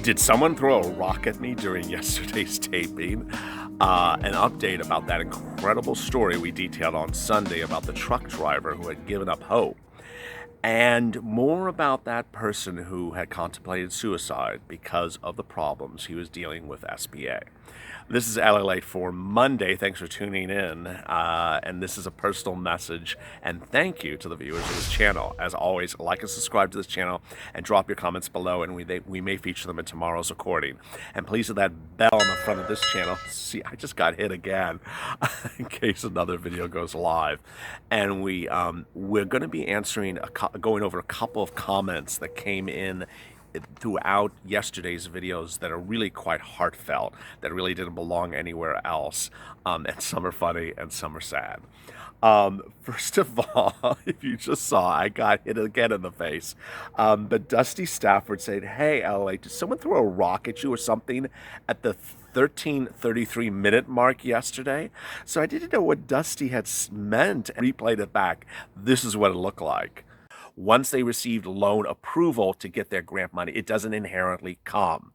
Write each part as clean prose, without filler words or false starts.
Did someone throw a rock at me during yesterday's taping? An update about that incredible story we detailed on Sunday about the truck driver who had given up hope. And more about that person who had contemplated suicide because of the problems he was dealing with SBA. This is LALATE for Monday. Thanks for tuning in. And this is a personal message and thank you to the viewers of this channel. As always, like and subscribe to this channel and drop your comments below, and we may feature them in tomorrow's recording. And please hit that bell on the front of this channel. See, I just got hit again in case another video goes live. And we're going to be answering, going over a couple of comments that came in throughout yesterday's videos that are really quite heartfelt, that really didn't belong anywhere else, and some are funny and some are sad. First of all, if you just saw, I got hit again in the face, but Dusty Stafford said, "Hey, LA, did someone throw a rock at you or something at the 13:33 minute mark yesterday?" So I didn't know what Dusty had meant and replayed it back. This is what it looked like. Once they received loan approval to get their grant money, it doesn't inherently come.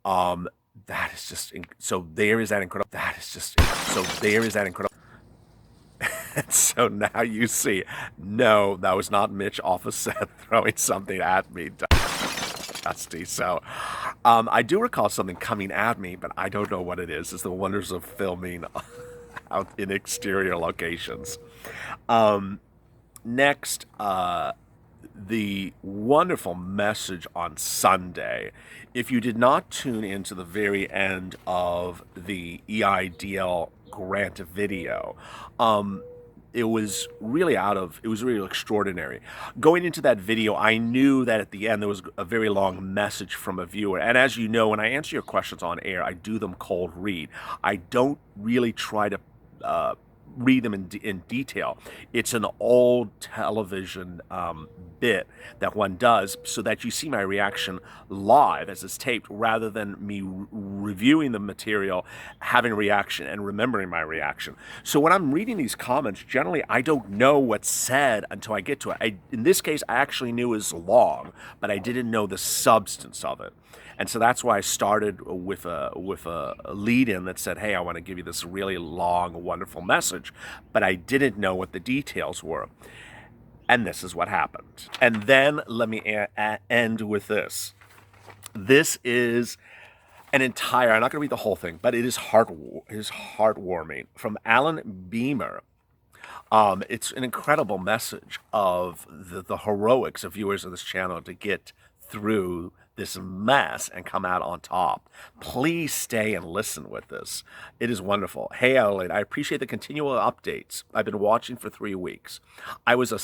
That is just, so there is that incredible, that is just, so there is that incredible. And so now you see, no, that was not Mitch off a set throwing something at me, Dusty. So I do recall something coming at me, but I don't know what it is. It's the wonders of filming out in exterior locations. Next, the wonderful message on Sunday. If you did not tune into the very end of the EIDL Grant video, it was really extraordinary. Going into that video, I knew that at the end there was a very long message from a viewer. And as you know, when I answer your questions on air, I do them cold read. I don't really try to read them in detail. It's an old television bit that one does so that you see my reaction live as it's taped, rather than me reviewing the material, having a reaction and remembering my reaction. So when I'm reading these comments, generally I don't know what's said until I get to it. In this case, I actually knew it was long, but I didn't know the substance of it. And so that's why I started with a lead-in that said, hey, I want to give you this really long, wonderful message, but I didn't know what the details were. And this is what happened. And then let me end with this. This is an entire, I'm not going to read the whole thing, but it is heartwarming, from Alan Beamer. It's an incredible message of the heroics of viewers of this channel to get through this mess and come out on top. Please stay and listen with this. It is wonderful. Hey, LALATE, I appreciate the continual updates. I've been watching for 3 weeks. I was a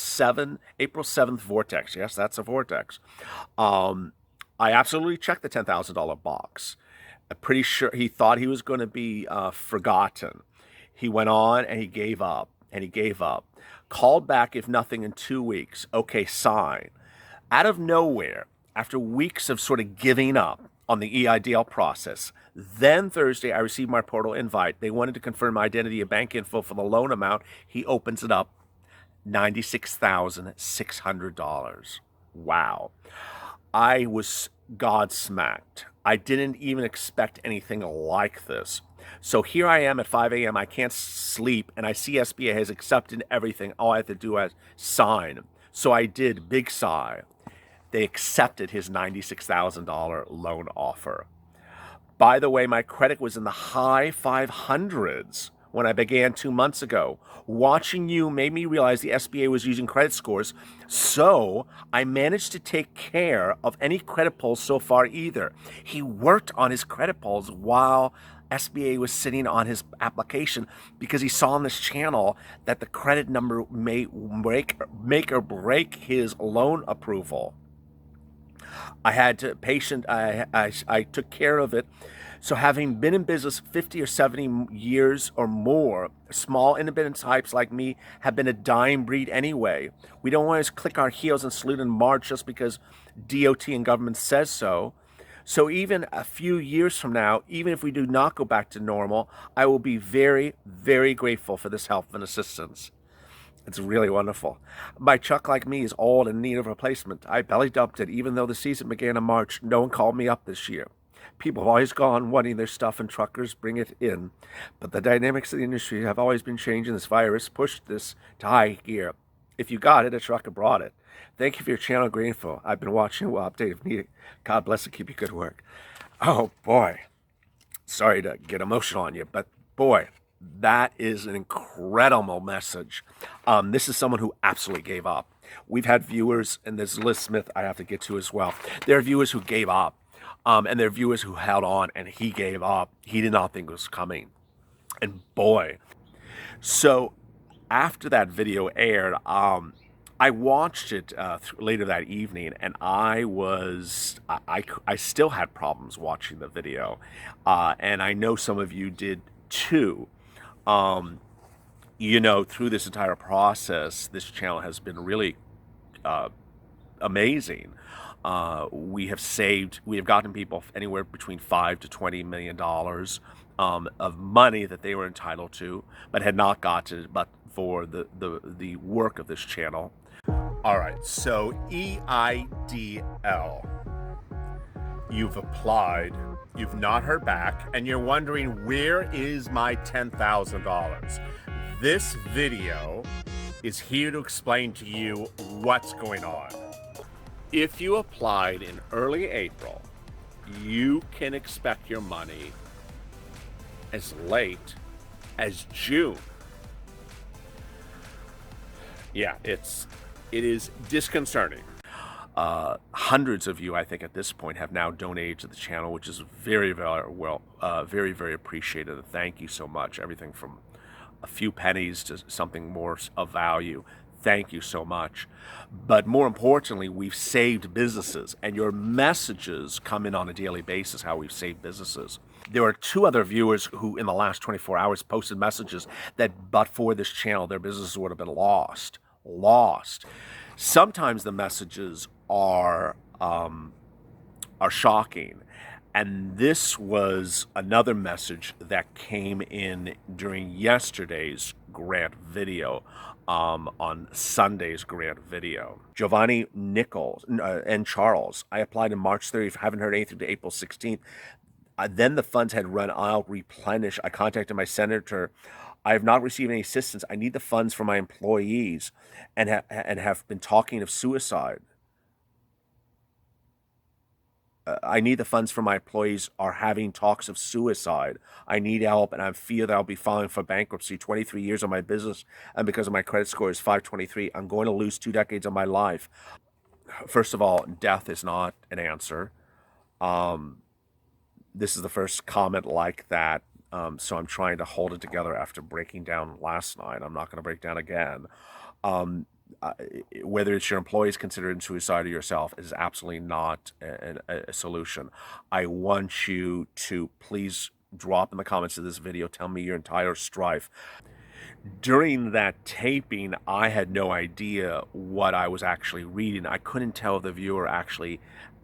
April 7th vortex. Yes, that's a vortex. I absolutely checked the $10,000 box. I'm pretty sure he thought he was going to be forgotten. He went on and he gave up, and he gave up. Called back, if nothing, in 2 weeks. Okay, sign. Out of nowhere, after weeks of sort of giving up on the EIDL process, then Thursday I received my portal invite. They wanted to confirm my identity and bank info for the loan amount. He opens it up, $96,600. Wow. I was godsmacked. I didn't even expect anything like this. So here I am at 5 a.m. I can't sleep, and I see SBA has accepted everything. All I have to do is sign. So I did. Big sigh. They accepted his $96,000 loan offer. By the way, my credit was in the high 500s when I began 2 months ago. Watching you made me realize the SBA was using credit scores, so I managed to take care of any credit pulls so far either. He worked on his credit pulls while SBA was sitting on his application because he saw on this channel that the credit number may make or break his loan approval. I had to I took care of it. So having been in business 50 or 70 years or more, small independent types like me have been a dying breed anyway. We don't always click our heels and salute and march just because DOT and government says so. So even a few years from now, even if we do not go back to normal, I will be very, very grateful for this help and assistance. It's really wonderful. My truck, like me, is old and in need of replacement. I belly dumped it. Even though the season began in March, no one called me up this year. People have always gone wanting their stuff and truckers bring it in. But the dynamics of the industry have always been changing. This virus pushed this to high gear. If you got it, a trucker brought it. Thank you for your channel, Greenful. I've been watching. Well, update if needed. God bless and keep you good work. Oh, boy. Sorry to get emotional on you, but boy, that is an incredible message. This is someone who absolutely gave up. We've had viewers, and there's Liz Smith I have to get to as well. There are viewers who gave up, and there are viewers who held on, and he gave up. He did not think it was coming. And boy, so after that video aired, I watched it later that evening, and I still had problems watching the video, and I know some of you did too. You know, through this entire process, this channel has been really amazing. We have gotten people anywhere between $5 to $20 million of money that they were entitled to, but had not gotten, but for the work of this channel. All right, so EIDL. You've applied, you've not heard back, and you're wondering, where is my $10,000? This video is here to explain to you what's going on. If you applied in early April, you can expect your money as late as June. Yeah, it is disconcerting. Hundreds of you, I think, at this point have now donated to the channel, which is very, very, very appreciated. Thank you so much. Everything from a few pennies to something more of value. Thank you so much. But more importantly, we've saved businesses, and your messages come in on a daily basis how we've saved businesses. There are 2 other viewers who in the last 24 hours posted messages that but for this channel, their businesses would have been lost. Sometimes the messages are shocking, and this was another message that came in during yesterday's grant video, on Sunday's grant video. Giovanni Nichols and Charles, I applied in March 30th, haven't heard anything to April 16th. Then the funds had run out, replenished. I contacted my senator. I have not received any assistance. I need the funds for my employees, and have been talking of suicide. I need the funds for my employees are having talks of suicide. I need help, and I fear that I'll be filing for bankruptcy. 23 years of my business, and because of my credit score is 523, I'm going to lose 2 decades of my life. First of all, death is not an answer. This is the first comment like that. So I'm trying to hold it together after breaking down last night. I'm not going to break down again. Whether it's your employees considering suicide or yourself is absolutely not a solution. I want you to please drop in the comments of this video, tell me your entire strife. During that taping, I had no idea what I was actually reading. I couldn't tell if the viewer actually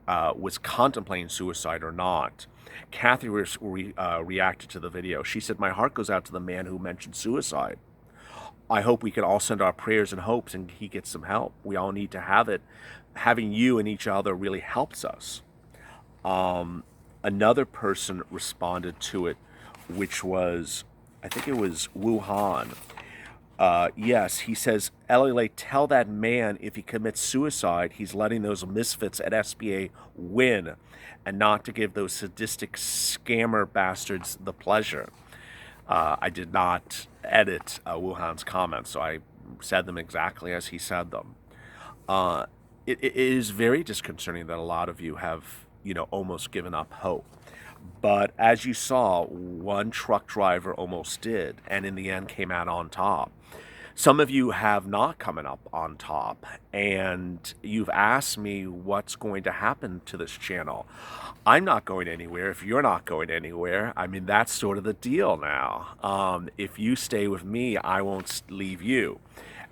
was contemplating suicide or not. Kathy reacted to the video. She said, "My heart goes out to the man who mentioned suicide. I hope we can all send our prayers and hopes and he gets some help. We all need to have it. Having you and each other really helps us." Another person responded to it, which was, I think it was Wuhan. Yes, he says, "LALATE, tell that man if he commits suicide, he's letting those misfits at SBA win, and not to give those sadistic scammer bastards the pleasure." I did not edit Wuhan's comments, so I said them exactly as he said them. It is very disconcerting that a lot of you have, almost given up hope. But as you saw, one truck driver almost did, and in the end came out on top. Some of you have not come up on top, and you've asked me what's going to happen to this channel. I'm not going anywhere if you're not going anywhere. I mean, that's sort of the deal now. If you stay with me, I won't leave you.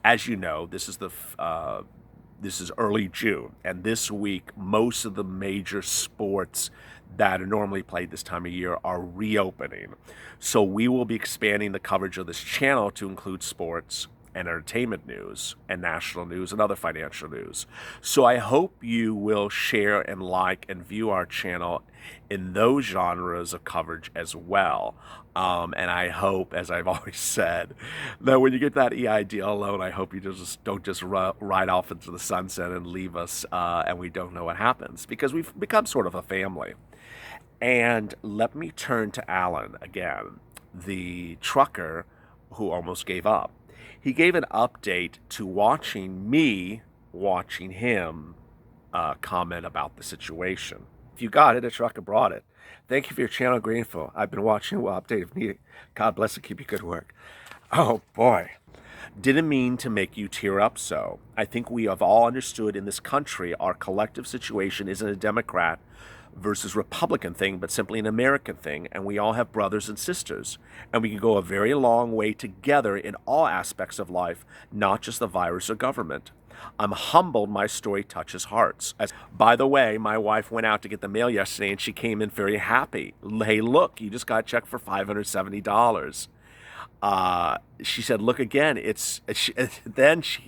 As you know, this is early June, and this week most of the major sports that are normally played this time of year are reopening. So we will be expanding the coverage of this channel to include sports entertainment news and national news and other financial news. So I hope you will share and like and view our channel in those genres of coverage as well. And I hope, as I've always said, that when you get that EIDL loan, I hope you don't just ride off into the sunset and leave us and we don't know what happens, because we've become sort of a family. And let me turn to Alan again, the trucker who almost gave up. He gave an update to watching him comment about the situation. If you got it, a trucker brought it. Thank you for your channel, Greenful. I've been watching. Well, update of me. God bless and keep you good work. Oh boy. Didn't mean to make you tear up so. I think we have all understood in this country our collective situation isn't a Democrat versus Republican thing, but simply an American thing, and we all have brothers and sisters, and we can go a very long way together in all aspects of life, not just the virus or government. I'm humbled my story touches hearts. By the way, my wife went out to get the mail yesterday and she came in very happy. Hey, look, you just got a check for $570. She said, look again.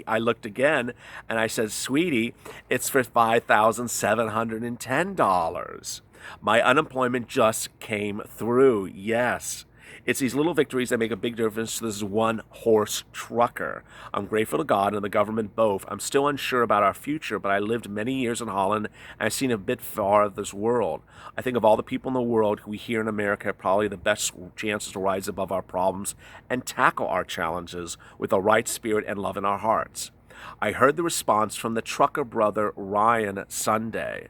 I looked again and I said, sweetie, it's for $5,710. My unemployment just came through. Yes. It's these little victories that make a big difference to this one-horse trucker. I'm grateful to God and the government both. I'm still unsure about our future, but I lived many years in Holland and I've seen a bit far of this world. I think of all the people in the world who we here in America have probably the best chances to rise above our problems and tackle our challenges with the right spirit and love in our hearts. I heard the response from the trucker brother Ryan Sunday.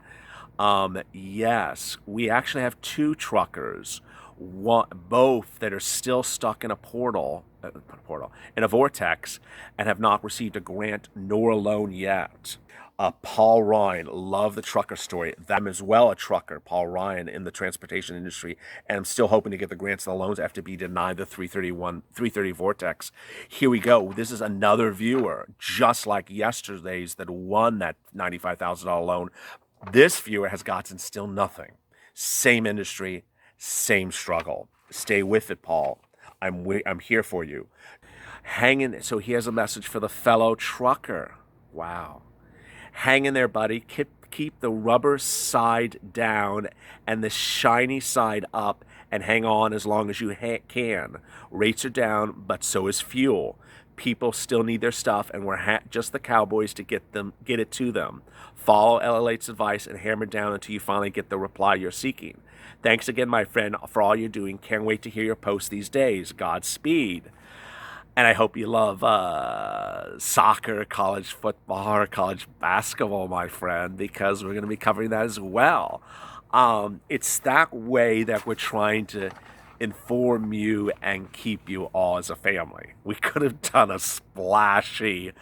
Yes, we actually have two truckers. Both that are still stuck in a in a vortex, and have not received a grant nor a loan yet. Paul Ryan, love the trucker story. I'm as well a trucker, Paul Ryan, in the transportation industry, and I'm still hoping to get the grants and the loans after being denied the 330 vortex. Here we go. This is another viewer, just like yesterday's, that won that $95,000 loan. This viewer has gotten still nothing. Same industry, same struggle. Stay with it, Paul. I'm here for you. Hang in. So here's a message for the fellow trucker. Wow. Hang in there, buddy. Keep the rubber side down and the shiny side up, and hang on as long as you can. Rates are down, but so is fuel. People still need their stuff, and we're just the cowboys to get it to them. Follow LALATE's advice and hammer down until you finally get the reply you're seeking. Thanks again, my friend, for all you're doing. Can't wait to hear your posts these days. Godspeed. And I hope you love soccer, college football, or college basketball, my friend, because we're going to be covering that as well. It's that way that we're trying to inform you and keep you all as a family. We could have done a splashy,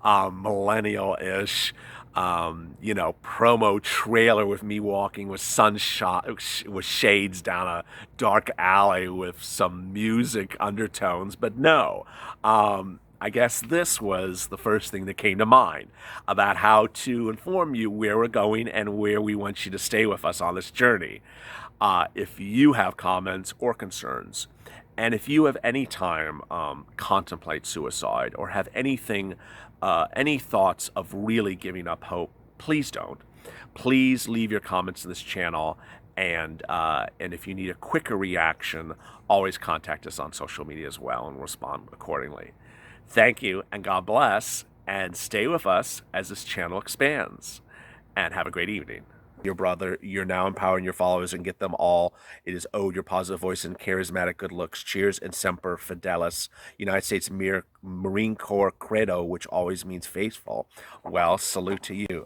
millennial-ish, promo trailer with me walking with sunshine, with shades down a dark alley with some music undertones, but no. I guess this was the first thing that came to mind about how to inform you where we're going and where we want you to stay with us on this journey. If you have comments or concerns, and if you have any time contemplate suicide or have any thoughts of really giving up hope, please don't. Please leave your comments in this channel, and if you need a quicker reaction, always contact us on social media as well and respond accordingly. Thank you, and God bless, and stay with us as this channel expands. And have a great evening. Your brother, you're now empowering your followers and get them all. It is owed your positive voice and charismatic good looks. Cheers and semper fidelis. United States Marine Corps credo, which always means faithful. Well, salute to you.